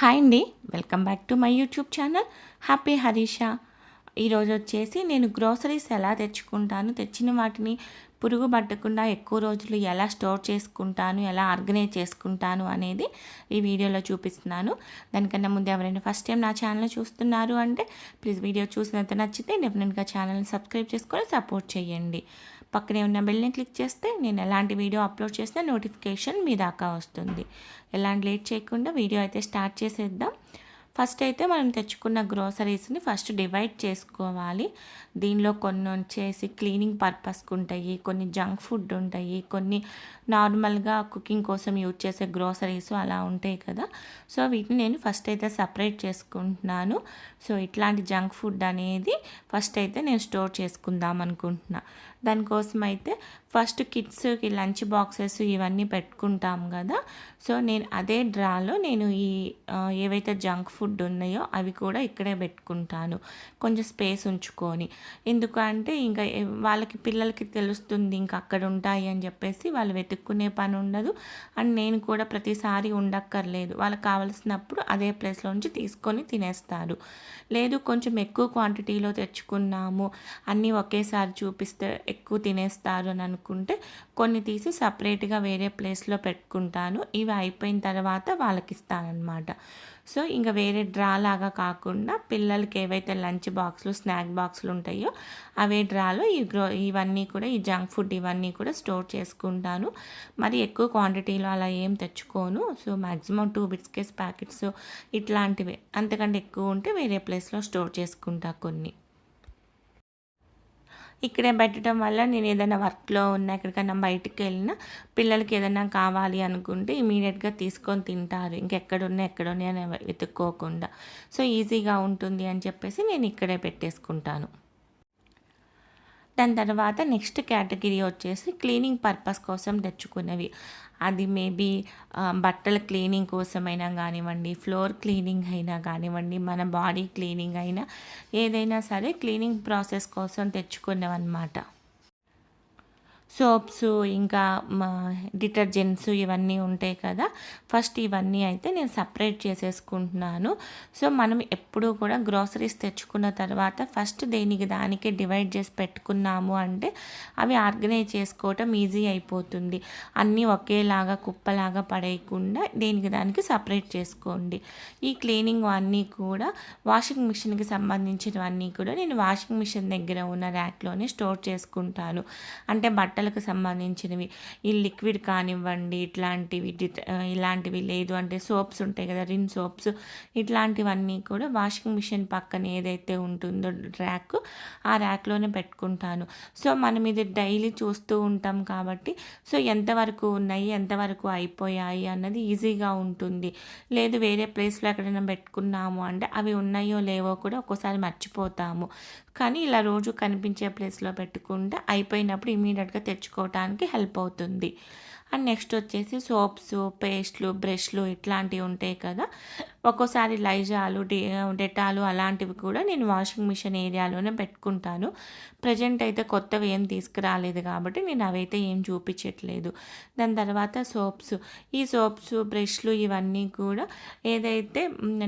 Hi అండి, welcome back to my YouTube channel happy Harisha. ఈరోజు వచ్చేసి నేను గ్రోసరీస్ ఎలా తెచ్చుకుంటాను, తెచ్చిన వాటిని పురుగు పట్టకుండా ఎక్కువ రోజులు ఎలా స్టోర్ చేసుకుంటాను, ఎలా ఆర్గనైజ్ చేసుకుంటాను అనేది ఈ వీడియోలో చూపిస్తున్నాను. దానికన్నా ముందు ఎవరైనా ఫస్ట్ టైం నా ఛానల్ చూస్తున్నారు అంటే ప్లీజ్ వీడియో చూసినంత నచ్చితే డెఫినెట్గా ఛానల్ని సబ్స్క్రైబ్ చేసుకొని సపోర్ట్ చేయండి. పక్కనే ఉన్న బెల్ని క్లిక్ చేస్తే నేను ఎలాంటి వీడియో అప్లోడ్ చేసినా నోటిఫికేషన్ మీ దాకా వస్తుంది. ఎలాంటి లేట్ చేయకుండా వీడియో అయితే స్టార్ట్ చేసేద్దాం. ఫస్ట్ అయితే మనం తెచ్చుకున్న గ్రోసరీస్ని ఫస్ట్ డివైడ్ చేసుకోవాలి. దీనిలో కొన్ని వచ్చేసి క్లీనింగ్ పర్పస్కి ఉంటాయి, కొన్ని జంక్ ఫుడ్ ఉంటాయి, కొన్ని నార్మల్గా కుకింగ్ కోసం యూజ్ చేసే గ్రోసరీస్ అలా ఉంటాయి కదా. సో వీటిని నేను ఫస్ట్ అయితే సపరేట్ చేసుకుంటున్నాను. సో ఇట్లాంటి జంక్ ఫుడ్ అనేది ఫస్ట్ అయితే నేను స్టోర్ చేసుకుందాం అనుకుంటున్నా. దానికోసం అయితే ఫస్ట్ కిడ్స్కి లంచ్ బాక్సెస్ ఇవన్నీ పెట్టుకుంటాం కదా. సో నేను అదే డ్రాలో నేను ఈ ఏవైతే జంక్ ఫుడ్ ఉన్నాయో అవి కూడా ఇక్కడే పెట్టుకుంటాను, కొంచెం స్పేస్ ఉంచుకొని. ఎందుకంటే ఇంకా వాళ్ళకి పిల్లలకి తెలుస్తుంది ఇంకా అక్కడ ఉంటాయి అని చెప్పేసి వాళ్ళు వెతుక్కునే పని ఉండదు. అండ్ నేను కూడా ప్రతిసారి ఉండక్కర్లేదు, వాళ్ళకి కావలసినప్పుడు అదే ప్లేస్లో నుంచి తీసుకొని తినేస్తారు. లేదు కొంచెం ఎక్కువ క్వాంటిటీలో తెచ్చుకున్నాము, అన్నీ ఒకేసారి చూపిస్తే ఎక్కువ తినేస్తారు అని అనుకుంటే కొన్ని తీసి సపరేట్గా వేరే ప్లేస్లో పెట్టుకుంటాను. ఇవి అయిపోయిన తర్వాత వాళ్ళకి ఇస్తానన్నమాట. సో ఇంకా వేరే డ్రా లాగా కాకుండా పిల్లలకి ఏవైతే లంచ్ బాక్స్లు స్నాక్ బాక్స్లు ఉంటాయో అవే డ్రాలో ఇవన్నీ కూడా ఈ జంక్ ఫుడ్ ఇవన్నీ కూడా స్టోర్ చేసుకుంటాను. మరి ఎక్కువ క్వాంటిటీలో అలా ఏం తెచ్చుకోను. సో మ్యాక్సిమం 2 బిస్కెట్స్ ప్యాకెట్స్ ఇట్లాంటివి, అంతకంటే ఎక్కువ ఉంటే వేరే ప్లేస్లో స్టోర్ చేసుకుంటా కొన్ని. ఇక్కడే పెట్టడం వల్ల నేను ఏదైనా వర్క్లో ఉన్న ఎక్కడికైనా బయటికి వెళ్ళినా పిల్లలకి ఏదైనా కావాలి అనుకుంటే ఇమీడియట్గా తీసుకొని తింటారు, ఎక్కడున్నాయి అని వెతుక్కోకుండా. సో ఈజీగా ఉంటుంది అని చెప్పేసి నేను ఇక్కడే పెట్టేసుకుంటాను. దాని తర్వాత నెక్స్ట్ కేటగిరీ వచ్చేసి క్లీనింగ్ పర్పస్ కోసం తెచ్చుకునేవి. అది మేబీ బట్టల క్లీనింగ్ కోసమైనా కానివ్వండి, ఫ్లోర్ క్లీనింగ్ అయినా కానివ్వండి, మన బాడీ క్లీనింగ్ అయినా ఏదైనా సరే క్లీనింగ్ ప్రాసెస్ కోసం తెచ్చుకునేవన్నమాట. సోప్స్ ఇంకా డిటర్జెంట్స్ ఇవన్నీ ఉంటాయి కదా. ఫస్ట్ ఇవన్నీ అయితే నేను సపరేట్ చేసేసుకుంటున్నాను. సో మనం ఎప్పుడూ కూడా గ్రోసరీస్ తెచ్చుకున్న తర్వాత ఫస్ట్ దానికి డివైడ్ చేసి పెట్టుకున్నాము అంటే అవి ఆర్గనైజ్ చేసుకోవటం ఈజీ అయిపోతుంది. అన్నీ ఒకేలాగా కుప్పలాగా పడేయకుండా దానికి సపరేట్ చేసుకోండి. ఈ క్లీనింగ్ అన్నీ కూడా వాషింగ్ మిషన్కి సంబంధించినవన్నీ కూడా నేను వాషింగ్ మిషన్ దగ్గర ఉన్న ర్యాక్లోనే స్టోర్ చేసుకుంటాను. అంటే బట్టలకు సంబంధించినవి ఈ లిక్విడ్ కానివ్వండి, ఇలాంటివి లేదు అంటే సోప్స్ ఉంటాయి కదా, రిన్ సోప్స్, ఇట్లాంటివన్నీ కూడా వాషింగ్ మిషన్ పక్కన ఏదైతే ఉంటుందో ర్యాక్, ఆ ర్యాక్లోనే పెట్టుకుంటాను. సో మనం ఇది డైలీ చూస్తూ ఉంటాం కాబట్టి సో ఎంతవరకు ఉన్నాయి, ఎంతవరకు అయిపోయాయి అన్నది ఈజీగా ఉంటుంది. లేదు వేరే ప్లేస్లో ఎక్కడైనా పెట్టుకున్నాము అంటే అవి ఉన్నాయో లేవో కూడా ఒక్కోసారి మర్చిపోతాము. కానీ ఇలా రోజు కనిపించే ప్లేస్లో పెట్టుకుంటే అయిపోయినప్పుడు ఇమీడియట్గా తెచ్చుకోవడానికి హెల్ప్ అవుతుంది. అండ్ నెక్స్ట్ వచ్చేసి సోప్స్, పేస్ట్లు, బ్రష్లు ఇట్లాంటివి ఉంటాయి కదా. ఒక్కోసారి లైజాలు, డెటాలు అలాంటివి కూడా నేను వాషింగ్ మిషన్ ఏరియాలోనే పెట్టుకుంటాను. ప్రజెంట్ అయితే కొత్తవి ఏం తీసుకురాలేదు కాబట్టి నేను అవైతే ఏం చూపించట్లేదు. దాని తర్వాత ఈ సోప్స్, బ్రష్లు ఇవన్నీ కూడా ఏదైతే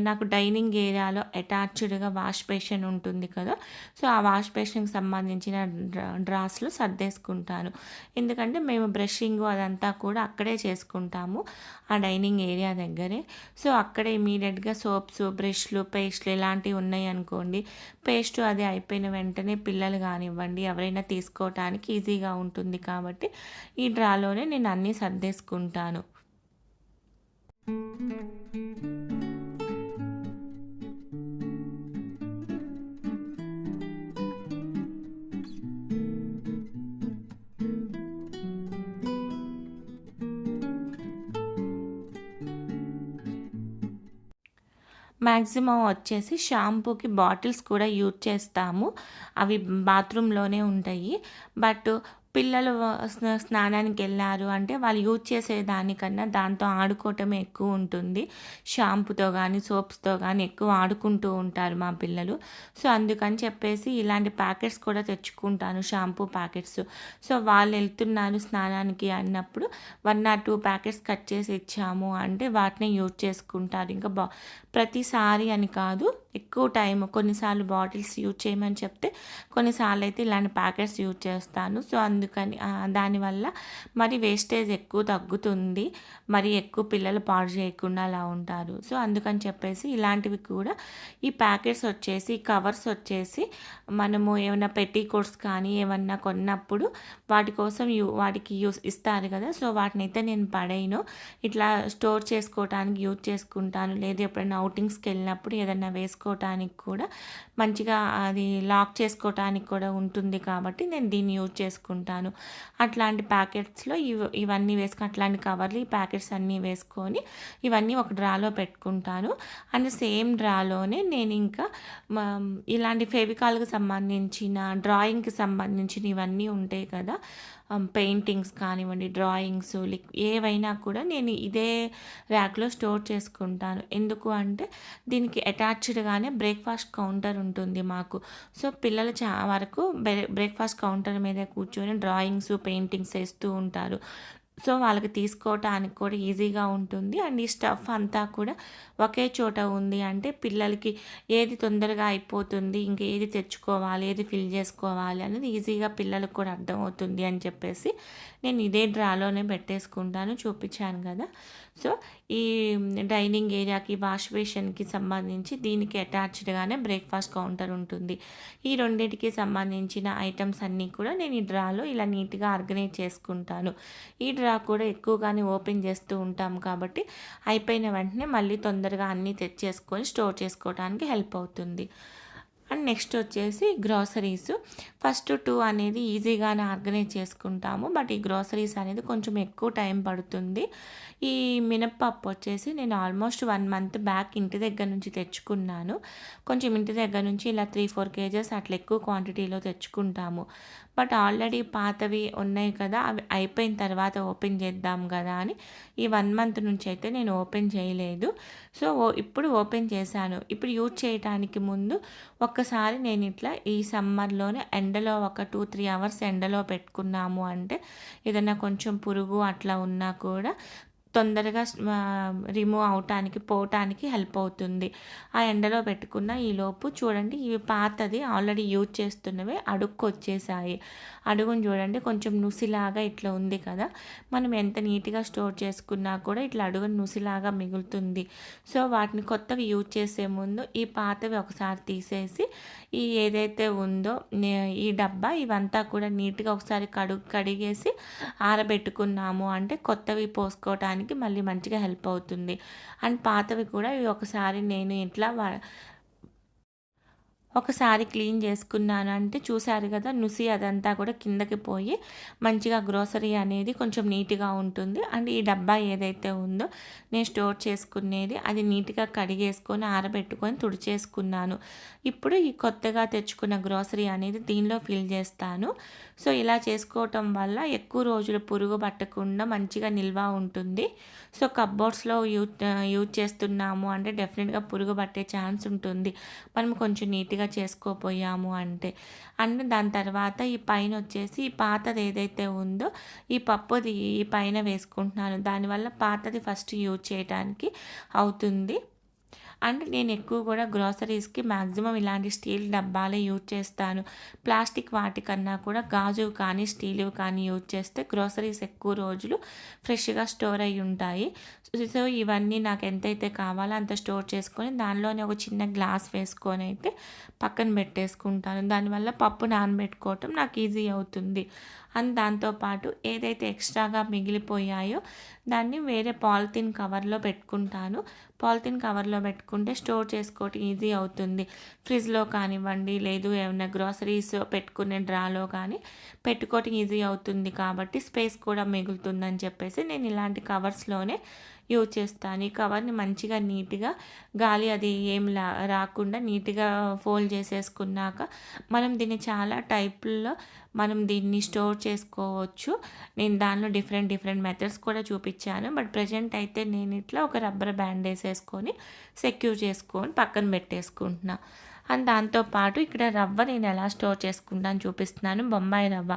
నాకు డైనింగ్ ఏరియాలో అటాచ్డ్గా వాష్ బేసిన్ ఉంటుంది కదా. సో ఆ వాష్ బేసిన్కి సంబంధించిన డ్రాస్లో సర్దేసుకుంటాను. ఎందుకంటే మేము బ్రషింగ్ అదంతా కూడా అక్కడే చేసుకుంటాము, ఆ డైనింగ్ ఏరియా దగ్గరే. సో అక్కడే ఇమీడియట్గా సోప్స్, బ్రష్లు, పేస్ట్లు ఇలాంటివి ఉన్నాయి అనుకోండి, పేస్ట్ అది అయిపోయిన వెంటనే పిల్లలు కానివ్వండి ఎవరైనా తీసుకోవటానికి ఈజీగా ఉంటుంది కాబట్టి ఈ డ్రాలోనే నేను అన్నీ సర్దేసుకుంటాను. మ్యాక్సిమం వచ్చేసి షాంపూకి బాటిల్స్ కూడా యూజ్ చేస్తాము, అవి బాత్రూంలోనే ఉంటాయి. బట్ పిల్లలు స్నానానికెళ్లారు అంటే వాళ్ళు యూజ్ చేసే దానికన్నా దాంతో ఆడుకోవటమే ఎక్కువ ఉంటుంది. షాంపూతో గానీ, సోప్స్‌తో గానీ ఎక్కువ ఆడుకుంటూ ఉంటారు మా పిల్లలు. సో, అందుకని చెప్పేసి ఇలాంటి ప్యాకెట్స్ కూడా తెచ్చుకుంటాను, షాంపూ ప్యాకెట్స్. సో, వాళ్ళెళ్తున్నారు స్నానానికి అన్నప్పుడు 1 ఆర్ 2 ప్యాకెట్స్ కట్ చేసి ఇచ్చాము అంటే వాటినే యూజ్ చేసుకుంటారు. ఇంకా ప్రతిసారి అని కాదు, ఎక్కువ టైము కొన్నిసార్లు బాటిల్స్ యూజ్ చేయమని చెప్తే, కొన్నిసార్లు అయితే ఇలాంటి ప్యాకెట్స్ యూజ్ చేస్తాను. సో, అందుకని దానివల్ల మరి వేస్టేజ్ ఎక్కువ తగ్గుతుంది. మరి ఎక్కువ పిల్లలు పాడు చేయకుండా అలా ఉంటారు. సో, అందుకని చెప్పేసి ఇలాంటివి కూడా ఈ ప్యాకెట్స్ వచ్చేసి, కవర్స్ వచ్చేసి మనము ఏమైనా పెట్టికోట్స్ కానీ ఏమన్నా కొన్నప్పుడు వాటి కోసం వాటికి ఇస్తారు కదా! సో, వాటినైతే నేను పడేయను. ఇట్లా స్టోర్ చేసుకోవటానికి యూజ్ చేసుకుంటాను. లేదా ఎప్పుడైనా ఔటింగ్స్‌కెళ్ళినప్పుడు ఏదన్నా వేసుకోవటానికి కూడా మంచిగా అది లాక్ చేసుకోవటానికి కూడా ఉంటుంది కాబట్టి నేను దీన్ని యూజ్ చేసుకుంటాను. అట్లాంటి ప్యాకెట్స్‌లో ఇవన్నీ అట్లాంటి కవర్లు ఈ ప్యాకెట్స్ అన్నీ వేసుకొని ఇవన్నీ ఒక డ్రాలో పెట్టుకుంటాను. అండ్ సేమ్ డ్రాలోనే నేను ఇంకా ఇలాంటి ఫెవికాల్‌కి సంబంధించిన, డ్రాయింగ్‌కి సంబంధించిన ఇవన్నీ ఉంటాయి కదా! పెయింటింగ్స్ కానివ్వండి, డ్రాయింగ్స్ ఏవైనా కూడా నేను ఇదే ర్యాక్‌లో స్టోర్ చేసుకుంటాను. ఎందుకు అంటే దీనికి అటాచ్డ్‌గానే బ్రేక్‌ఫాస్ట్ కౌంటర్ ఉంటుంది మాకు. సో, పిల్లలు వరకు బ్రేక్‌ఫాస్ట్ కౌంటర్ మీదే కూర్చొని డ్రాయింగ్స్, పెయింటింగ్స్ ఏస్తూ ఉంటారు. సో, వాళ్ళకి తీసుకోవటానికి కూడా ఈజీగా ఉంటుంది. అండ్ ఈ స్టఫ్ అంతా కూడా ఒకే చోట ఉంది అంటే పిల్లలకి ఏది తొందరగా అయిపోతుంది, ఇంక ఏది తెచ్చుకోవాలి, ఏది ఫిల్ చేసుకోవాలి అనేది ఈజీగా పిల్లలకు కూడా అర్థమవుతుంది అని చెప్పేసి నేను ఇదే డ్రాలోనే పెట్టేసుకుంటాను. చూపించాను కదా! సో, ఈ డైనింగ్ ఏరియాకి, వాష్ బేసిన్‌కి సంబంధించి దీనికి అటాచ్డ్‌గానే బ్రేక్‌ఫాస్ట్ కౌంటర్ ఉంటుంది. ఈ రెండిటికి సంబంధించిన ఐటెమ్స్ అన్నీ కూడా నేను ఈ డ్రాలో ఇలా నీట్‌గా ఆర్గనైజ్ చేసుకుంటాను. ఈ డ్రా కూడా ఎక్కువగానే ఓపెన్ చేస్తూ ఉంటాం కాబట్టి అయిపోయిన వెంటనే మళ్ళీ తొందరగా అన్నీ తెచ్చేసుకొని స్టోర్ చేసుకోవడానికి హెల్ప్ అవుతుంది. అండ్ నెక్స్ట్ వచ్చేసి గ్రోసరీస్. ఫస్ట్ 2 అనేది ఈజీగానే ఆర్గనైజ్ చేసుకుంటాము. బట్ ఈ గ్రోసరీస్ అనేది కొంచెం ఎక్కువ టైం పడుతుంది. ఈ మినప్పప్పు వచ్చేసి నేను ఆల్మోస్ట్ 1 మంత్ బ్యాక్ ఇంటి దగ్గర నుంచి తెచ్చుకున్నాను. కొంచెం ఇంటి దగ్గర నుంచి ఇలా 3, 4 కేజెస్ అట్లా ఎక్కువ క్వాంటిటీలో తెచ్చుకుంటాము. బట్ ఆల్రెడీ పాతవి ఉన్నాయి కదా! అవి అయిపోయిన తర్వాత ఓపెన్ చేద్దాం కదా అని ఈ 1 మంత్ నుంచి అయితే నేను ఓపెన్ చేయలేదు. సో, ఇప్పుడు ఓపెన్ చేశాను. ఇప్పుడు యూజ్ చేయటానికి ముందు ఒక్కసారి నేను ఇట్లా ఈ సమ్మర్‌లోనే ఎండలో ఒక 2, 3 అవర్స్ ఎండలో పెట్టుకున్నాము అంటే ఏదన్నా కొంచెం పురుగు అట్లా ఉన్నా కూడా తొందరగా రిమూవ్ పోవటానికి హెల్ప్ అవుతుంది. ఆ ఎండలో పెట్టుకున్న ఈలోపు చూడండి ఇవి పాతది ఆల్రెడీ యూజ్ చేస్తున్నవే అడుక్కొచ్చేసాయి. అడుగును చూడండి కొంచెం నుసిలాగా ఇట్లా ఉంది కదా! మనం ఎంత నీట్‌గా స్టోర్ చేసుకున్నా కూడా ఇట్లా అడుగున నుసిలాగా మిగులుతుంది. సో, వాటిని కొత్తవి యూజ్ చేసే ముందు ఈ పాతవి ఒకసారి తీసేసి ఏదైతే ఉందో ఈ డబ్బా ఇవంతా కూడా నీట్‌గా ఒకసారి కడిగేసి ఆరబెట్టుకున్నాము అంటే కొత్తవి పోసుకోవటానికి మళ్ళీ మంచిగా హెల్ప్ అవుతుంది. అండ్ పాతవి కూడా ఇవి ఒకసారి నేను ఇట్లా ఒకసారి క్లీన్ చేసుకున్నాను అంటే చూసారు కదా! నుసి అదంతా కూడా కిందకి పోయి మంచిగా గ్రోసరీ అనేది కొంచెం నీట్‌గా ఉంటుంది. అండ్ ఈ డబ్బా ఏదైతే ఉందో నేను స్టోర్ చేసుకునేది అది నీట్‌గా కడిగేసుకొని ఆరబెట్టుకొని తుడిచేసుకున్నాను. ఇప్పుడు ఈ కొత్తగా తెచ్చుకున్న గ్రోసరీ అనేది దీనిలో ఫిల్ చేస్తాను. సో, ఇలా చేసుకోవటం వల్ల ఎక్కువ రోజులు పురుగు పట్టకుండా మంచిగా నిల్వ ఉంటుంది. సో, కప్‌బోర్డ్స్‌లో యూజ్ చేస్తున్నాము అంటే డెఫినిట్‌గా పురుగు పట్టే ఛాన్స్ ఉంటుంది. మనం కొంచెం నీట్‌గా చేసుకోపోయాము అంటే. అండ్ దాని తర్వాత ఈ పైన వచ్చేసి ఈ పాతది ఏదైతే ఉందో ఈ పప్పుది ఈ పైన వేసుకుంటున్నాను. దానివల్ల పాతది ఫస్ట్ యూజ్ చేయడానికి అవుతుంది. అండ్ నేను ఎక్కువ కూడా గ్రోసరీస్‌కి మాక్సిమం ఇలాంటి స్టీల్ డబ్బాలే యూజ్ చేస్తాను. ప్లాస్టిక్ వాటికన్నా కూడా గాజువి కానీ, స్టీల్‌వి కానీ యూజ్ చేస్తే గ్రోసరీస్ ఎక్కువ రోజులు ఫ్రెష్‌గా స్టోర్ అయ్యి ఉంటాయి. సో, ఇవన్నీ నాకు ఎంతైతే కావాలో అంత స్టోర్ చేసుకొని దానిలోనే ఒక చిన్న గ్లాస్ వేసుకొని అయితే పక్కన పెట్టేసుకుంటాను. దానివల్ల పప్పు నానబెట్టుకోవటం నాకు ఈజీ అవుతుంది. అండ్ దాంతోపాటు ఏదైతే ఎక్స్ట్రాగా మిగిలిపోయాయో దాన్ని వేరే పాలిథిన్ కవర్లో పెట్టుకుంటాను. పాలిథిన్ కవర్లో పెట్టుకుంటే స్టోర్ చేసుకోవటం ఈజీ అవుతుంది. ఫ్రిడ్జ్‌లో కానివ్వండి, లేదు ఏమన్నా గ్రోసరీస్ పెట్టుకునే డ్రాలో కానీ పెట్టుకోవటం ఈజీ అవుతుంది కాబట్టి స్పేస్ కూడా మిగులుతుందని చెప్పేసి నేను ఇలాంటి కవర్స్‌లోనే యూజ్ చేస్తాను. ఈ కవర్‌ని మంచిగా నీట్‌గా గాలి అది ఏం రాకుండా నీట్‌గా ఫోల్డ్ చేసేసుకున్నాక, మనం దీన్ని చాలా టైపుల్లో మనం దీన్ని స్టోర్ చేసుకోవచ్చు. నేను దానిలో డిఫరెంట్ డిఫరెంట్ మెథడ్స్ కూడా చూపిచ్చాను. బట్ ప్రెజెంట్ అయితే నేను ఇట్లా ఒక రబ్బర్ బ్యాండ్ ఏసేసుకొని, సెక్యూర్ చేసుకొని పక్కన పెట్టేసుకుంటున్నా. అండ్ దాంతో పాటు ఇక్కడ రవ్వ నేను ఎలా స్టోర్ చేసుకుంటాను చూపిస్తున్నాను. బొంబాయి రవ్వ.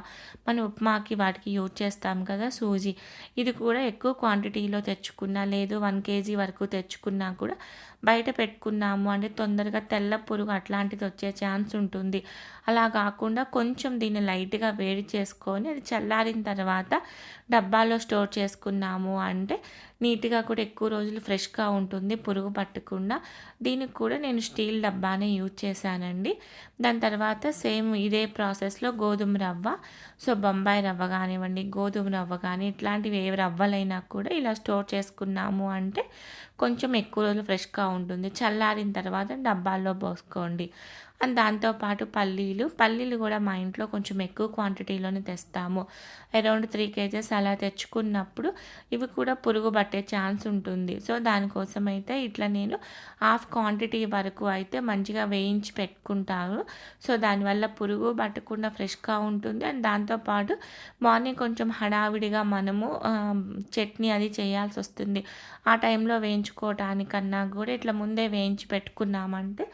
మనం ఉప్మాకి వాటికి యూజ్ చేస్తాం కదా సూజీ. ఇది కూడా ఎక్కువ క్వాంటిటీలో తెచ్చుకున్నా, లేదు 1 కేజీ వరకు తెచ్చుకున్నా కూడా బయట పెట్టుకున్నాము అంటే తొందరగా తెల్ల పురుగు అట్లాంటిది వచ్చే ఛాన్స్ ఉంటుంది. అలా కాకుండా కొంచెం దీన్ని లైట్‌గా వేడి చేసుకొని అది చల్లారిన తర్వాత డబ్బాలో స్టోర్ చేసుకున్నాము అంటే నీట్‌గా కూడా ఎక్కువ రోజులు ఫ్రెష్‌గా ఉంటుంది, పురుగు పట్టకుండా. దీనికి కూడా నేను స్టీల్ డబ్బానే యూజ్ చేశానండి. దాని తర్వాత సేమ్ ఇదే ప్రాసెస్‌లో గోధుమ రవ్వ, సో బొంబాయి రవ్వ కానివ్వండి, గోధుమ రవ్వ కానీ ఇట్లాంటివి ఏ రవ్వలైనా కూడా ఇలా స్టోర్ చేసుకున్నాము అంటే కొంచెం ఎక్కువ రోజులు ఫ్రెష్‌గా ఉంటుంది. చల్లారిన తర్వాత డబ్బాల్లో పోసుకోండి. అండ్ దాంతోపాటు పల్లీలు కూడా మా ఇంట్లో కొంచెం ఎక్కువ క్వాంటిటీలోనే తెస్తాము. అరౌండ్ 3 కేజెస్ అలా తెచ్చుకున్నప్పుడు ఇవి కూడా పురుగు పట్టే ఛాన్స్ ఉంటుంది. సో దానికోసం అయితే ఇట్లా నేను హాఫ్ క్వాంటిటీ వరకు అయితే మంచిగా వేయించి పెట్టుకుంటాను. సో దానివల్ల పురుగు పట్టకుండా ఫ్రెష్‌గా ఉంటుంది. అండ్ దాంతోపాటు మార్నింగ్ కొంచెం హడావిడిగా మనము చట్నీ అది చేయాల్సొస్తుంది. ఆ టైంలో వేయించుకోవటానికన్నా కూడా ఇట్లా ముందే వేయించి పెట్టుకున్నామంటే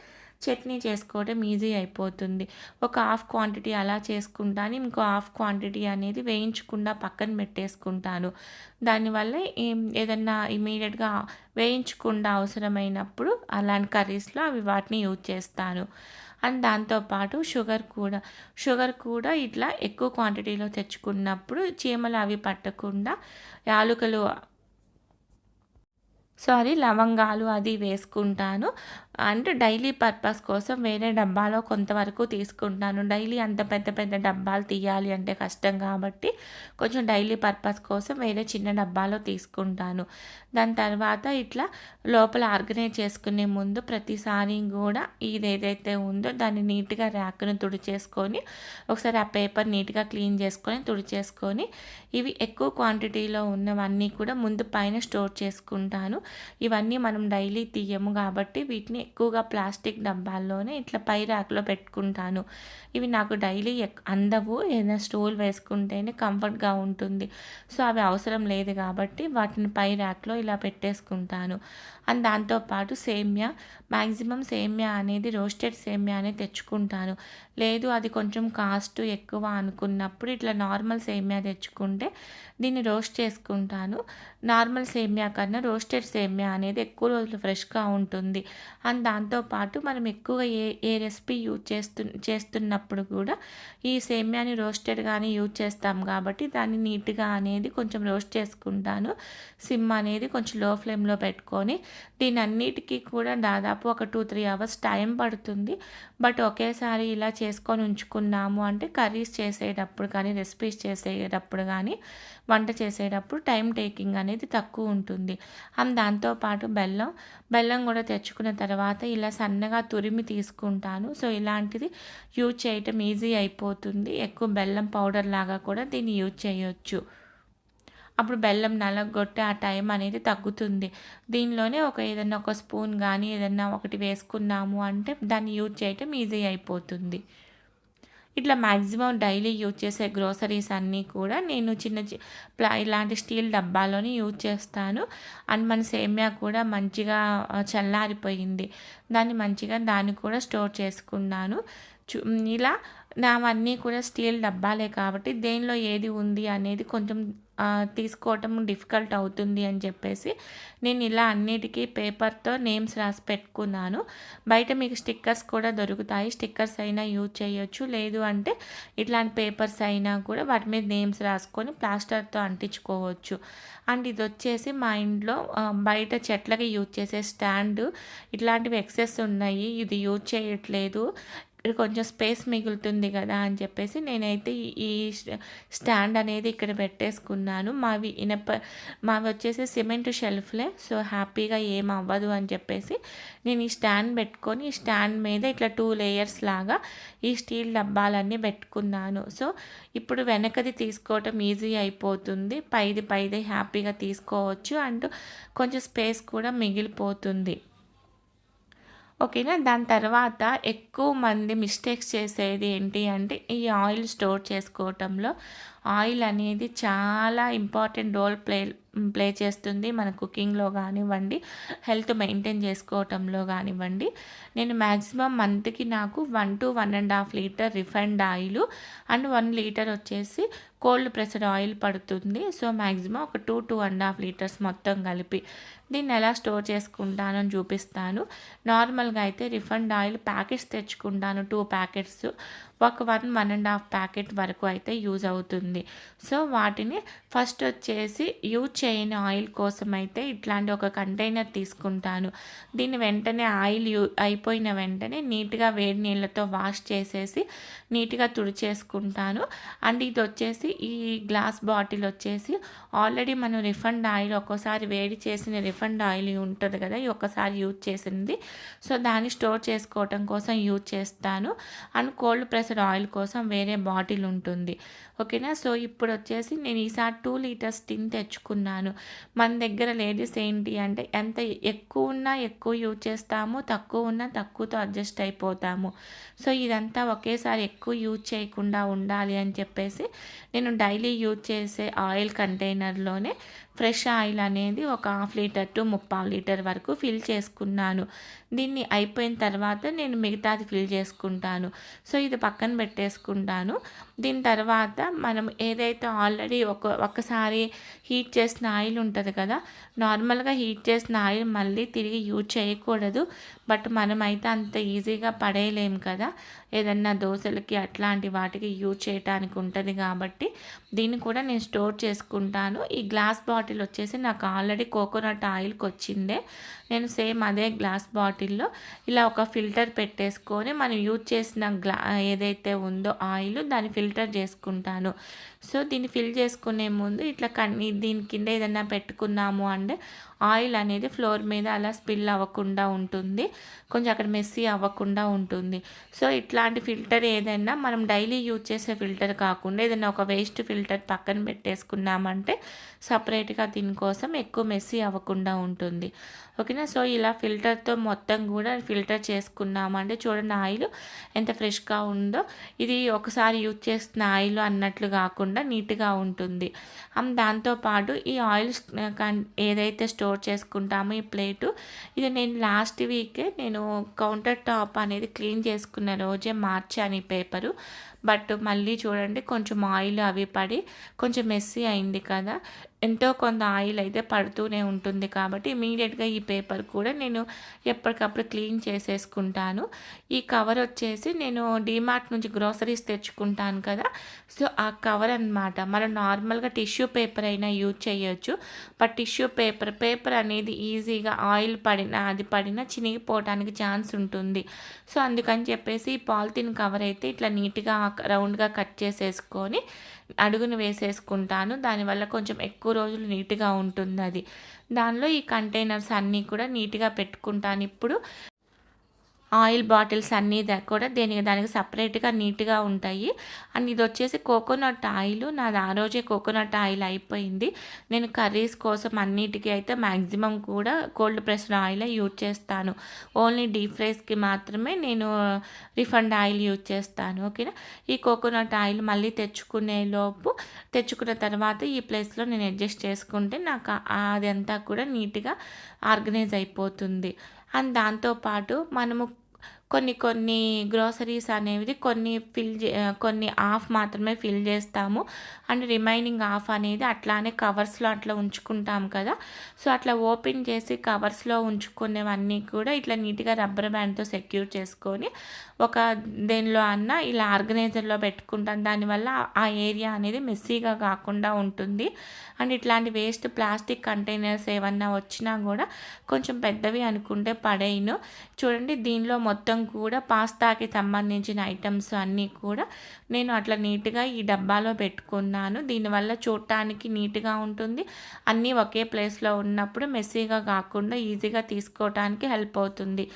చట్నీ చేసుకోవడం ఈజీ అయిపోతుంది. ఒక హాఫ్ క్వాంటిటీ అలా చేసుకుంటాను. ఇంకో హాఫ్ క్వాంటిటీ అనేది వేయించకుండా పక్కన పెట్టేసుకుంటాను. దానివల్ల ఏదన్నా ఇమ్మీడియట్‌గా వేయించకుండా అవసరమైనప్పుడు అలాంటి కర్రీస్‌లో వాటిని యూజ్ చేస్తాను. అండ్ దాంతోపాటు షుగర్ కూడా ఇట్లా ఎక్కువ క్వాంటిటీలో తెచ్చుకున్నప్పుడు చీమలు అవి పట్టకుండా యాలుకలు లవంగాలు అది వేసుకుంటాను. అంటే డైలీ పర్పస్ కోసం వేరే డబ్బాలో కొంతవరకు తీసుకుంటాను. డైలీ అంత పెద్ద పెద్ద డబ్బాలు తీయాలి అంటే కష్టం కాబట్టి కొంచెం డైలీ పర్పస్ కోసం వేరే చిన్న డబ్బాలో తీసుకుంటాను. దాని తర్వాత ఇట్లా లోపల ఆర్గనైజ్ చేసుకునే ముందు ప్రతిసారి కూడా ఇదేదైతే ఉందో దాన్ని నీట్‌గా ర్యాక్‌ను తుడిచేసుకొని ఒకసారి ఆ పేపర్ నీట్‌గా క్లీన్ చేసుకొని తుడిచేసుకొని ఇవి ఎక్కువ క్వాంటిటీలో ఉన్నవన్నీ కూడా ముందు పైన స్టోర్ చేసుకుంటాను. ఇవన్నీ మనం డైలీ తీయము కాబట్టి వీటిని ఎక్కువగా ప్లాస్టిక్ డబ్బాల్లోనే ఇట్లా పై ర్యాక్‌లో పెట్టుకుంటాను. ఇవి నాకు డైలీ అందవు. ఏదైనా స్టూల్ వేసుకుంటేనే కంఫర్ట్‌గా ఉంటుంది. సో అవి అవసరం లేదు కాబట్టి వాటిని పై ర్యాక్‌లో ఇలా పెట్టేసుకుంటాను. అండ్ దాంతోపాటు మ్యాక్సిమం సేమియా అనేది రోస్టెడ్ సేమియానే తెచ్చుకుంటాను. లేదు అది కొంచెం కాస్ట్ ఎక్కువ అనుకున్నప్పుడు ఇట్లా నార్మల్ సేమియా తెచ్చుకుంటే దీన్ని రోస్ట్ చేసుకుంటాను. నార్మల్ సేమియా కన్నా రోస్టెడ్ సేమియా అనేది ఎక్కువ రోజులు ఫ్రెష్‌గా ఉంటుంది. అండ్ దాంతోపాటు మనం ఎక్కువగా ఏ రెసిపీ చేస్తున్నప్పుడు కూడా ఈ సేమియాని రోస్టెడ్‌గానే యూజ్ చేస్తాం కాబట్టి దాన్ని నీట్‌గా అనేది కొంచెం రోస్ట్ చేసుకుంటాను. సిమ్ అనేది కొంచెం లో ఫ్లేమ్‌లో పెట్టుకొని దీనన్నిటికీ కూడా దాదాపు ఒక 2-3 అవర్స్ టైం పడుతుంది. బట్ ఒకేసారి ఇలా చేసుకొని ఉంచుకున్నాము అంటే కర్రీస్ చేసేటప్పుడు కానీ, రెసిపీస్ చేసేటప్పుడు కానీ, వంట చేసేటప్పుడు టైం టేకింగ్ అనేది తక్కువ ఉంటుంది. అండ్ దాంతోపాటు బెల్లం కూడా తెచ్చుకున్న తర్వాత ఇలా సన్నగా తురిమి తీసుకుంటాను. సో ఇలాంటిది యూజ్ చేయటం ఈజీ అయిపోతుంది. ఎక్కువ బెల్లం పౌడర్ లాగా కూడా దీన్ని యూజ్ చేయొచ్చు. అప్పుడు బెల్లం నలగగొట్టే ఆ టైం అనేది తగ్గుతుంది. దీనిలోనే ఏదన్నా ఒక స్పూన్ కానీ ఏదన్నా ఒకటి వేసుకున్నాము అంటే దాన్ని యూజ్ చేయటం ఈజీ అయిపోతుంది. ఇట్లా మ్యాక్సిమం డైలీ యూజ్ చేసే గ్రోసరీస్ అన్నీ కూడా నేను ఇలాంటి స్టీల్ డబ్బాలోనే యూజ్ చేస్తాను. అండ్ మన సేమియా కూడా మంచిగా చల్లారిపోయింది. దాన్ని కూడా స్టోర్ చేసుకున్నాను. ఇలా నావన్నీ కూడా స్టీల్ డబ్బాలే కాబట్టి దేనిలో ఏది ఉంది అనేది కొంచెం తీసుకోవటం డిఫికల్ట్ అవుతుంది అని చెప్పేసి నేను ఇలా అన్నిటికీ పేపర్తో నేమ్స్ రాసి పెట్టుకున్నాను. బయట మీకు స్టిక్కర్స్ కూడా దొరుకుతాయి. స్టిక్కర్స్ అయినా యూజ్ చేయొచ్చు. లేదు అంటే ఇట్లాంటి పేపర్స్ అయినా కూడా వాటి మీద నేమ్స్ రాసుకొని ప్లాస్టర్తో అంటించుకోవచ్చు. అండ్ ఇది వచ్చేసి మా ఇంట్లో బయట చెట్లకి యూజ్ చేసే స్టాండ్. ఇట్లాంటివి ఎక్సెస్ ఉన్నాయి, ఇది యూజ్ చేయట్లేదు కొంచెం స్పేస్ మిగులుతుంది కదా అని చెప్పేసి నేనైతే ఈ స్టాండ్ అనేది ఇక్కడ పెట్టేసుకున్నాను. మావి వచ్చేసి సిమెంట్ షెల్ఫ్లే. సో హ్యాపీగా ఏం అవ్వదు అని చెప్పేసి నేను ఈ స్టాండ్ పెట్టుకొని ఈ స్టాండ్ మీద ఇట్లా 2 లేయర్స్ లాగా ఈ స్టీల్ డబ్బాలన్నీ పెట్టుకున్నాను. సో ఇప్పుడు వెనకది తీసుకోవటం ఈజీ అయిపోతుంది, పైది హ్యాపీగా తీసుకోవచ్చు అండ్ కొంచెం స్పేస్ కూడా మిగిలిపోతుంది. ఓకేనా. దాని తర్వాత ఎక్కువ మంది మిస్టేక్స్ చేసేది ఏంటి అంటే ఈ ఆయిల్ స్టోర్ చేసుకోవటంలో ఆయిల్ అనేది చాలా ఇంపార్టెంట్ రోల్ ప్లే చేస్తుంది మన కుకింగ్లో కానివ్వండి, హెల్త్ మెయింటైన్ చేసుకోవటంలో కానివ్వండి. నేను మ్యాక్సిమం మంత్కి నాకు 1 to 1.5 litre refined oil and 1 litre వచ్చేసి కోల్డ్ ప్రెస్డ్ ఆయిల్ పడుతుంది. సో మ్యాక్సిమం ఒక 2 to 1.5 లీటర్స్ మొత్తం కలిపి దీన్ని ఎలా స్టోర్ చేసుకుంటానని చూపిస్తాను. నార్మల్గా అయితే రిఫైండ్ ఆయిల్ ప్యాకెట్స్ తెచ్చుకుంటాను, 2 ప్యాకెట్స్, ఒక 1.5 ప్యాకెట్ వరకు అయితే యూజ్ అవుతుంది. సో వాటిని ఫస్ట్ వచ్చేసి యూజ్ చేయని ఆయిల్ కోసం అయితే ఇట్లాంటి ఒక కంటైనర్ తీసుకుంటాను. దీన్ని వెంటనే ఆయిల్ అయిపోయిన వెంటనే నీట్గా వేడి నీళ్ళతో వాష్ చేసేసి నీట్గా తుడిచేసుకుంటాను. అండ్ ఇది వచ్చేసి ఈ గ్లాస్ బాటిల్ వచ్చేసి ఆల్రెడీ మనం రిఫైండ్ ఆయిల్ ఒక్కోసారి వేడి చేసిన రిఫైండ్ ఆయిల్ ఉంటుంది కదా, ఇది ఒకసారి యూజ్ చేసింది. సో దాన్ని స్టోర్ చేసుకోవటం కోసం యూజ్ చేస్తాను. అండ్ కోల్డ్ ప్రెస్డ్ ఆయిల్ కోసం వేరే బాటిల్ ఉంటుంది. ఓకేనా. సో ఇప్పుడు వచ్చేసి నేను ఈసారి 2 లీటర్స్ టిన్ తెచ్చుకున్నాను. మన దగ్గర లేడీస్ ఏంటి అంటే ఎంత ఎక్కువ ఉన్నా ఎక్కువ యూజ్ చేస్తాము, తక్కువ ఉన్నా తక్కువతో అడ్జస్ట్ అయిపోతాము. సో ఇదంతా ఒకేసారి ఎక్కువ యూజ్ చేయకుండా ఉండాలి అని చెప్పేసి నేను డైలీ యూజ్ చేసే ఆయిల్ కంటైనర్లోనే ఫ్రెష్ ఆయిల్ అనేది ఒక 1/2 లీటర్ టు 3/4 లీటర్ వరకు ఫిల్ చేసుకున్నాను. దీన్ని అయిపోయిన తర్వాత నేను మిగతాది ఫిల్ చేసుకుంటాను. సో ఇది పక్కన పెట్టేసుకుంటాను. దీని తర్వాత మనం ఏదైతే ఆల్రెడీ ఒక్కసారి హీట్ చేసిన ఆయిల్ ఉంటుంది కదా, నార్మల్గా హీట్ చేసిన ఆయిల్ మళ్ళీ తిరిగి యూజ్ చేయకూడదు. బట్ మనమైతే అంత ఈజీగా పడేయలేము కదా, ఏదన్నా దోశలకి అట్లాంటి వాటికి యూజ్ చేయడానికి ఉంటుంది కాబట్టి దీన్ని కూడా నేను స్టోర్ చేసుకుంటాను. ఈ గ్లాస్ బాటిల్ వచ్చేసి నాకు ఆల్రెడీ కోకోనట్ ఆయిల్కి వచ్చిందే. నేను సేమ్ అదే గ్లాస్ బాటిల్లో ఇలా ఒక ఫిల్టర్ పెట్టేసుకొని మనం యూజ్ చేసిన ఏదైతే ఉందో ఆయిల్ దాన్ని ఫిల్టర్ చేసుకుంటాను. సో దీన్ని ఫిల్ చేసుకునే ముందు ఇట్లా దీని కింద ఏదైనా పెట్టుకున్నాము అంటే ఆయిల్ అనేది ఫ్లోర్ మీద అలా స్పిల్ అవ్వకుండా ఉంటుంది, కొంచెం అక్కడ మెస్సీ అవ్వకుండా ఉంటుంది. సో ఇట్లాంటి ఫిల్టర్ ఏదైనా మనం డైలీ యూజ్ చేసే ఫిల్టర్ కాకుండా ఏదైనా ఒక వేస్ట్ ఫిల్టర్ పక్కన పెట్టేసుకున్నామంటే సపరేట్గా దీనికోసం ఎక్కువ మెస్సీ అవ్వకుండా ఉంటుంది. ఓకేనా. సో ఇలా ఫిల్టర్తో మొత్తం కూడా ఫిల్టర్ చేసుకున్నామంటే చూడండి ఆయిల్ ఎంత ఫ్రెష్గా ఉందో. ఇది ఒకసారి యూజ్ చేస్తున్న ఆయిల్ అన్నట్లు కాకుండా నీట్గా ఉంటుంది. దాంతోపాటు ఈ ఆయిల్ ఏదైతే స్టోర్ చేసుకుంటామో ఈ ప్లేటు, ఇది నేను లాస్ట్ వీకే నేను కౌంటర్ టాప్ అనేది క్లీన్ చేసుకున్న రోజే మార్చాను ఈ పేపరు. బట్ మళ్ళీ చూడండి కొంచెం ఆయిల్ అవి పడి కొంచెం మెస్సీ అయింది కదా, ఎంతో కొంత ఆయిల్ అయితే పడుతూనే ఉంటుంది కాబట్టి ఇమీడియట్గా ఈ పేపర్ కూడా నేను ఎప్పటికప్పుడు క్లీన్ చేసేసుకుంటాను. ఈ కవర్ వచ్చేసి నేను డీమార్ట్ నుంచి గ్రోసరీస్ తెచ్చుకుంటాను కదా, సో ఆ కవర్ అన్నమాట. మనం నార్మల్గా టిష్యూ పేపర్ అయినా యూజ్ చేయొచ్చు, బట్ టిష్యూ పేపర్ అనేది ఈజీగా ఆయిల్ పడినా చినిగిపోవడానికి ఛాన్స్ ఉంటుంది. సో అందుకని చెప్పేసి ఈ పాలిథిన్ కవర్ అయితే ఇట్లా నీట్గా రౌండ్గా కట్ చేసేసుకొని అడుగును వేసేసుకుంటాను. దానివల్ల కొంచెం ఎక్కువ రోజులు నీట్గా ఉంటుంది అది. దానిలో ఈ కంటైనర్స్ అన్నీ కూడా నీట్గా పెట్టుకుంటాను. ఇప్పుడు ఆయిల్ బాటిల్స్ అన్నీ కూడా దానికి సపరేట్గా నీట్గా ఉంటాయి. అండ్ ఇది వచ్చేసి కోకోనట్ ఆయిల్, నాది ఆ రోజే కోకోనట్ ఆయిల్ అయిపోయింది. నేను కర్రీస్ కోసం అన్నిటికీ అయితే మ్యాక్సిమం కూడా కోల్డ్ ప్రెస్డ్ ఆయిలే యూజ్ చేస్తాను. ఓన్లీ డీప్ ఫ్రైస్కి మాత్రమే నేను రిఫైండ్ ఆయిల్ యూజ్ చేస్తాను. ఓకేనా. ఈ కోకోనట్ ఆయిల్ మళ్ళీ తెచ్చుకున్న తర్వాత ఈ ప్లేస్లో నేను అడ్జస్ట్ చేసుకుంటే నాకు అదంతా కూడా నీట్గా ఆర్గనైజ్ అయిపోతుంది. అండ్ దాంతోపాటు మనము కొన్ని గ్రోసరీస్ అనేవి కొన్ని హాఫ్ మాత్రమే ఫిల్ చేస్తాము. అండ్ రిమైనింగ్ హాఫ్ అనేది అట్లానే కవర్స్లో అట్లా ఉంచుకుంటాం కదా. సో అట్లా ఓపెన్ చేసి కవర్స్లో ఉంచుకునేవన్నీ కూడా ఇట్లా నీట్గా రబ్బర్ బ్యాండ్తో సెక్యూర్ చేసుకొని ఒక దేనిలో అన్నా ఇలా ఆర్గనైజర్‌లో పెట్టుకుంటాను. దానివల్ల ఆ ఏరియా అనేది మెస్సీగా కాకుండా ఉంటుంది. అండ్ ఇట్లాంటి వేస్ట్ ప్లాస్టిక్ కంటైనర్స్ ఏమన్నా వచ్చినా కూడా కొంచెం పెద్దవి అనుకుంటే పడేయను. చూడండి దీనిలో మొత్తం కూడా పాస్తాకి సంబంధించిన ఐటమ్స్ అన్నీ కూడా నేను అట్లా నీట్‌గా ఈ డబ్బాలో పెట్టుకున్నాను. దీనివల్ల చూడటానికి నీట్‌గా ఉంటుంది. అన్నీ ఒకే ప్లేస్‌లో ఉన్నప్పుడు మెస్సీగా కాకుండా ఈజీగా తీసుకోవటానికి హెల్ప్ అవుతుంది.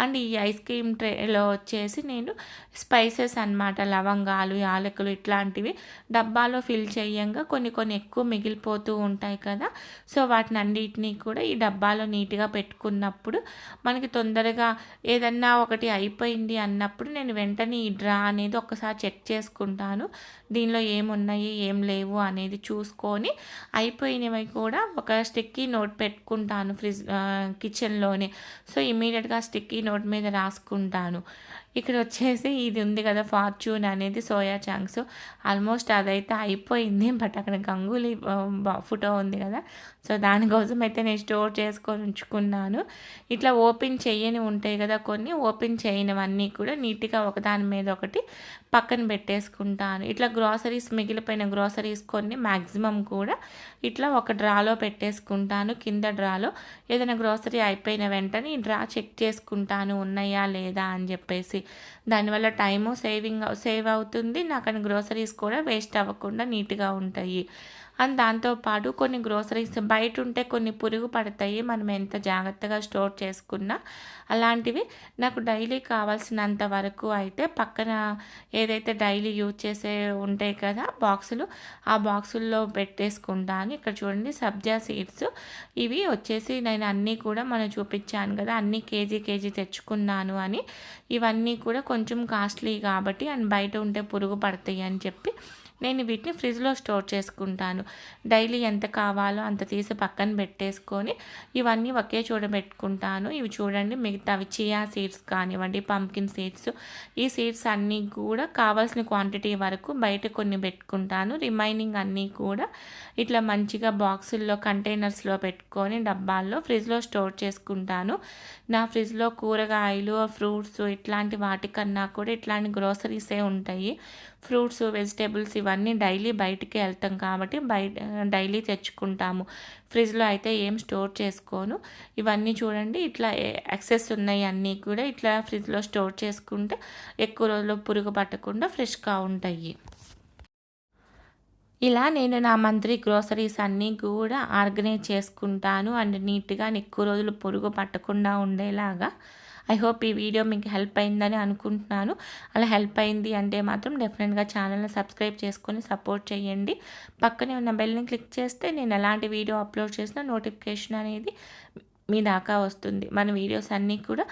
అండ్ ఈ ఐస్ క్రీమ్ ట్రేలో వచ్చేసి నేను స్పైసెస్ అనమాట, లవంగాలు, యాలకులు ఇట్లాంటివి డబ్బాలో ఫిల్ చేయంగా కొన్ని కొన్ని ఎక్కువ మిగిలిపోతూ ఉంటాయి కదా. సో వాటిని అన్నిటినీ కూడా ఈ డబ్బాలో నీట్‌గా పెట్టుకున్నప్పుడు మనకి తొందరగా ఏదన్నా ఒకటి అయిపోయింది అన్నప్పుడు నేను వెంటనే ఈ డ్రా అనేది ఒక్కసారి చెక్ చేసుకుంటాను. దీనిలో ఏమున్నాయి ఏం లేవు అనేది చూసుకొని అయిపోయినవి కూడా ఒక స్టిక్కీ నోట్ పెట్టుకుంటాను కిచెన్లోనే. సో ఇమీడియట్గా స్టిక్కీ నోట్ మీద రాసుకుంటాను. ఇక్కడ వచ్చేసి ఇది ఉంది కదా ఫార్చ్యూన్ అనేది సోయా చంక్స్, ఆల్మోస్ట్ అదైతే అయిపోయింది. బట్ అక్కడ గంగూలీ ఫోటో ఉంది కదా, సో దానికోసం అయితే నేను స్టోర్ చేసుకొని ఉంచుకున్నాను. ఇట్లా ఓపెన్ చేయని ఉంటాయి కదా కొన్ని, ఓపెన్ చేయనివన్నీ కూడా నీట్గా ఒకదాని మీద ఒకటి పక్కన పెట్టేసుకుంటాను. ఇట్లా గ్రాసరీస్ మిగిలిపోయిన గ్రాసరీస్ కొన్ని మ్యాక్సిమం కూడా ఇట్లా ఒక డ్రాలో పెట్టేసుకుంటాను. కింద డ్రాలో ఏదైనా గ్రాసరీ అయిపోయిన వెంటనే ఈ డ్రా చెక్ చేసుకుంటాను ఉన్నాయా లేదా అని చెప్పేసి. దానివల్ల టైము సేవ్ అవుతుంది. నాకు గ్రోసరీస్ కూడా వేస్ట్ అవ్వకుండా నీట్‌గా ఉంటాయి. అండ్ దాంతోపాటు కొన్ని గ్రోసరీస్ బయట ఉంటే కొన్ని పురుగు పడతాయి, మనం ఎంత జాగ్రత్తగా స్టోర్ చేసుకున్నా. అలాంటివి నాకు డైలీ కావాల్సినంత వరకు అయితే పక్కన ఏదైతే డైలీ యూజ్ చేసే ఉంటాయి కదా బాక్సులు, ఆ బాక్సుల్లో పెట్టేసుకుంటాను. ఇక్కడ చూడండి సబ్జా సీడ్స్, ఇవి వచ్చేసి నేను అన్నీ కూడా మనం చూపించాను కదా అన్నీ కేజీ తెచ్చుకున్నాను అని. ఇవన్నీ కూడా కొంచెం కాస్ట్లీ కాబట్టి అండ్ బయట ఉంటే పురుగు పడతాయి అని చెప్పి నేను వీటిని ఫ్రిడ్జ్లో స్టోర్ చేసుకుంటాను. డైలీ ఎంత కావాలో అంత తీసి పక్కన పెట్టేసుకొని ఇవన్నీ ఒకే చోట పెట్టుకుంటాను. ఇవి చూడండి మిగతావి చియా సీడ్స్ కానివ్వండి, పంకిన్ సీడ్స్, ఈ సీడ్స్ అన్నీ కూడా కావాల్సిన క్వాంటిటీ వరకు బయట కొన్ని పెట్టుకుంటాను. రిమైనింగ్ అన్నీ కూడా ఇట్లా మంచిగా బాక్సుల్లో కంటైనర్స్లో పెట్టుకొని డబ్బాల్లో ఫ్రిడ్జ్లో స్టోర్ చేసుకుంటాను. నా ఫ్రిడ్జ్లో కూరగాయలు, ఫ్రూట్స్ ఇట్లాంటి వాటికన్నా కూడా ఇట్లాంటి గ్రోసరీసే ఉంటాయి. ఫ్రూట్స్, వెజిటేబుల్స్ ఇవన్నీ డైలీ బయటికి వెళ్తాం కాబట్టి డైలీ తెచ్చుకుంటాము. ఫ్రిడ్జ్లో అయితే ఏం స్టోర్ చేసుకోను. ఇవన్నీ చూడండి ఇట్లా ఎక్సెస్ ఉన్నాయి అన్నీ కూడా ఇట్లా ఫ్రిడ్జ్లో స్టోర్ చేసుకుంటే ఎక్కువ రోజులు పురుగు పట్టకుండా ఫ్రెష్గా ఉంటాయి. ఇలా నేను నా మంత్లీ గ్రోసరీస్ అన్నీ కూడా ఆర్గనైజ్ చేసుకుంటాను అండ్ నీట్‌గా ఎక్కువ రోజులు పురుగు పట్టకుండా ఉండేలాగా. ఐ హోప్ ఈ వీడియో మీకు హెల్ప్ అయిందని అనుకుంటున్నాను. అలా హెల్ప్ అయింది అంటే మాత్రం డెఫినెట్గా ఛానల్ని సబ్స్క్రైబ్ చేసుకొని సపోర్ట్ చేయండి. పక్కనే ఉన్న బెల్ని క్లిక్ చేస్తే నేను ఎలాంటి వీడియో అప్లోడ్ చేసినా నోటిఫికేషన్ అనేది మీ దాకా వస్తుంది. మన వీడియోస్ అన్నీ కూడా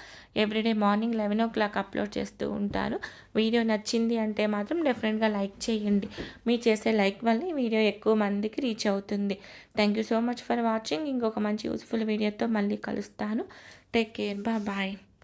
ఎవ్రీడే మార్నింగ్ 11 అప్లోడ్ చేస్తూ ఉంటాను. వీడియో నచ్చింది అంటే మాత్రం డెఫినెట్గా లైక్ చేయండి. మీరు చేసే లైక్ వల్ల ఈ వీడియో ఎక్కువ మందికి రీచ్ అవుతుంది. Thank you so much for watching. ఇంకొక మంచి యూస్ఫుల్ వీడియోతో మళ్ళీ కలుస్తాను. Take care, bye.